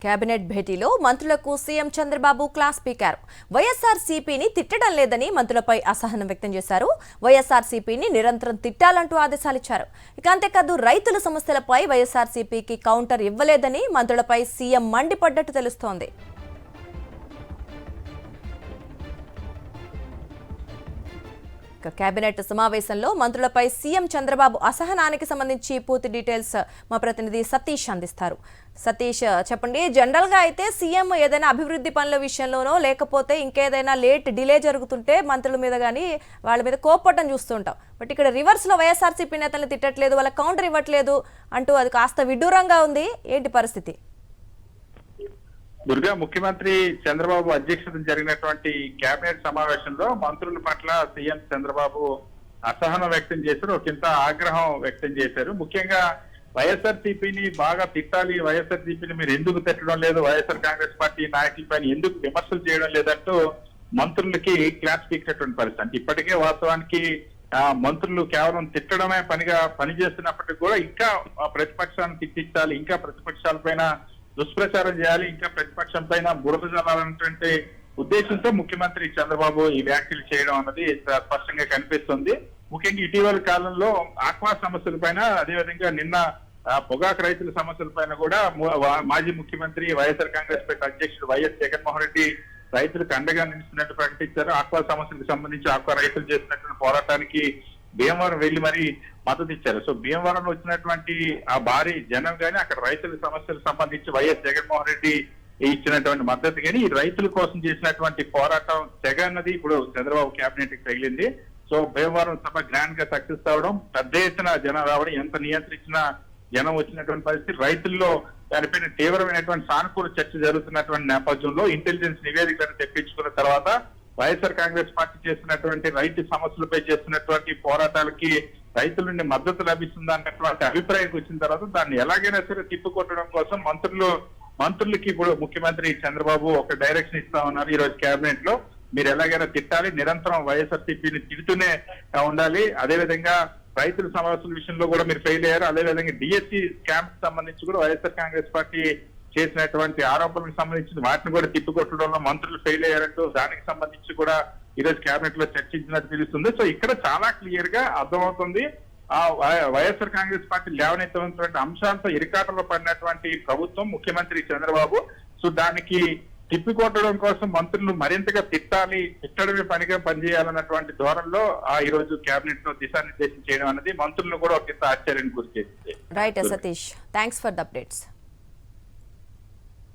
Cabinet భేటీలో మంత్రులకు CM Chandrababu class పీకారు. వైఎస్ఆర్సీపీని తిట్టడం లేదని మంత్రులపై అసహనం వ్యక్తం చేశారు. వైఎస్ఆర్సీపీని నిరంతరం తిట్టాలంటూ ఆదేశాలిచ్చారు. ఇక అంతేకాదు రైతుల సమస్యలపై వైఎస్ఆర్సీపీకి కౌంటర్ ఇవ్వలేదని మంత్రులపై సీఎం మండిపడ్డట్టు తెలుస్తోంది. కేబినెట్ సమావేశంలో మంత్రులపై సీఎం చంద్రబాబు అసహనానికి సంబంధించి పూర్తి డీటెయిల్స్ మా ప్రతినిధి సతీష్ అందిస్తారు. సతీష్, చెప్పండి. జనరల్ గా అయితే సీఎం ఏదైనా అభివృద్ధి పనుల విషయంలోనో లేకపోతే ఇంకేదైనా డిలే జరుగుతుంటే మంత్రుల మీద కానీ వాళ్ళ మీద కోపపడటం చూస్తుంటాం. బట్ ఇక్కడ రివర్స్ లో వైఎస్ఆర్సీపీ నేతలను తిట్టట్లేదు, వాళ్ళ కౌంటర్ ఇవ్వట్లేదు అంటూ అది కాస్త విడ్డూరంగా ఉంది. ఏంటి పరిస్థితి? దుర్గా, ముఖ్యమంత్రి చంద్రబాబు అధ్యక్షతన జరిగినటువంటి కేబినెట్ సమావేశంలో మంత్రుల పట్ల సీఎం చంద్రబాబు అసహనం వ్యక్తం చేశారు, ఒకంత ఆగ్రహం వ్యక్తం చేశారు. ముఖ్యంగా వైఎస్ఆర్సీపీని బాగా తిట్టాలి, వైఎస్ఆర్సీపీని మీరు ఎందుకు తిట్టడం లేదు, వైఎస్ఆర్ కాంగ్రెస్ పార్టీ నాయకులపైన ఎందుకు విమర్శలు చేయడం లేదంటూ మంత్రులకి క్లాస్ పీకినటువంటి పరిస్థితి. అంటే ఇప్పటికే వాస్తవానికి మంత్రులు కేవలం తిట్టడమే పనిగా పనిచేస్తున్నప్పటికీ కూడా ఇంకా ప్రతిపక్షాన్ని తిట్టించాలి, ఇంకా ప్రతిపక్షాలపైన దుష్ప్రచారం చేయాలి, ఇంకా ప్రతిపక్షం పైన బురద జల్లాలన్నటువంటి ఉద్దేశంతో ముఖ్యమంత్రి చంద్రబాబు ఈ వ్యాఖ్యలు చేయడం అన్నది స్పష్టంగా కనిపిస్తుంది. ముఖ్యంగా ఇటీవల కాలంలో ఆక్వా సమస్యల పైన, అదేవిధంగా నిన్న పొగాకు రైతుల సమస్యల పైన కూడా మాజీ ముఖ్యమంత్రి వైఎస్ఆర్ కాంగ్రెస్ పార్టీ అధ్యక్షుడు వైఎస్ జగన్మోహన్ రెడ్డి రైతులకు అండగా నిలుస్తున్నట్టు ప్రకటించారు. ఆక్వా సమస్యలకు సంబంధించి ఆక్వా రైతులు చేసినటువంటి పోరాటానికి భీమవరం వెళ్లి మరి మద్దతు ఇచ్చారు. సో భీమవరంలో వచ్చినటువంటి ఆ భారీ జనం గానీ, అక్కడ రైతుల సమస్యలకు సంబంధించి వైఎస్ జగన్మోహన్ రెడ్డి ఇచ్చినటువంటి మద్దతు కానీ, ఈ రైతుల కోసం చేసినటువంటి పోరాటం తెగ అన్నది ఇప్పుడు చంద్రబాబు కేబినెట్ కి తగిలింది. సో భీమవరం సభ గ్రాండ్ గా సక్సెస్ అవడం, పెద్ద ఎత్తున జనం రావడం, ఎంత నియంత్రించినా జనం వచ్చినటువంటి పరిస్థితి, రైతుల్లో దానిపైన తీవ్రమైనటువంటి సానుకూల చర్చ జరుగుతున్నటువంటి నేపథ్యంలో ఇంటెలిజెన్స్ నివేదికలను తెప్పించుకున్న తర్వాత వైఎస్ఆర్ కాంగ్రెస్ పార్టీ చేస్తున్నటువంటి రైతు సమస్యలపై చేస్తున్నటువంటి పోరాటాలకి రైతుల నుండి మద్దతు లభిస్తుంది అన్నటువంటి అభిప్రాయం వచ్చిన తర్వాత దాన్ని ఎలాగైనా సరే తిప్పుకొట్టడం కోసం మంత్రులకి ఇప్పుడు ముఖ్యమంత్రి చంద్రబాబు ఒక డైరెక్షన్ ఇస్తా ఉన్నారు. ఈ రోజు కేబినెట్ లో మీరు ఎలాగైనా తిట్టాలి, నిరంతరం వైఎస్ఆర్సీపీని తిడుతూనే ఉండాలి, అదేవిధంగా రైతుల సమస్యల విషయంలో కూడా మీరు ఫెయిల్ అయ్యారు, అదేవిధంగా డిఎస్సి స్కామ్ సంబంధించి కూడా వైఎస్ఆర్ కాంగ్రెస్ పార్టీ చేసినటువంటి ఆరోపణలకు సంబంధించిన వాటిని కూడా తిప్పుకొట్టడంలో మంత్రులు ఫెయిల్ అయ్యారంటూ దానికి సంబంధించి కూడా ఈ రోజు కేబినెట్ లో చర్చించినట్టు తెలుస్తుంది. సో ఇక్కడ చాలా క్లియర్ గా అర్థమవుతుంది, ఆ వైఎస్ఆర్ కాంగ్రెస్ పార్టీ లేవనెత్తినటువంటి అంశాలతో ఇరికాటంలో పడినటువంటి ప్రభుత్వం ముఖ్యమంత్రి చంద్రబాబు. సో దానికి తిప్పికొట్టడం కోసం మంత్రులు మరింతగా తిట్టడమే పనిగా పనిచేయాలన్నటువంటి ధోరణిలో ఈ రోజు కేబినెట్ లో దిశానిర్దేశం చేయడం అనేది మంత్రులను కూడా ఒక ఆశ్చర్యానికి గురి చేసింది. Right Satish, thanks for the updates.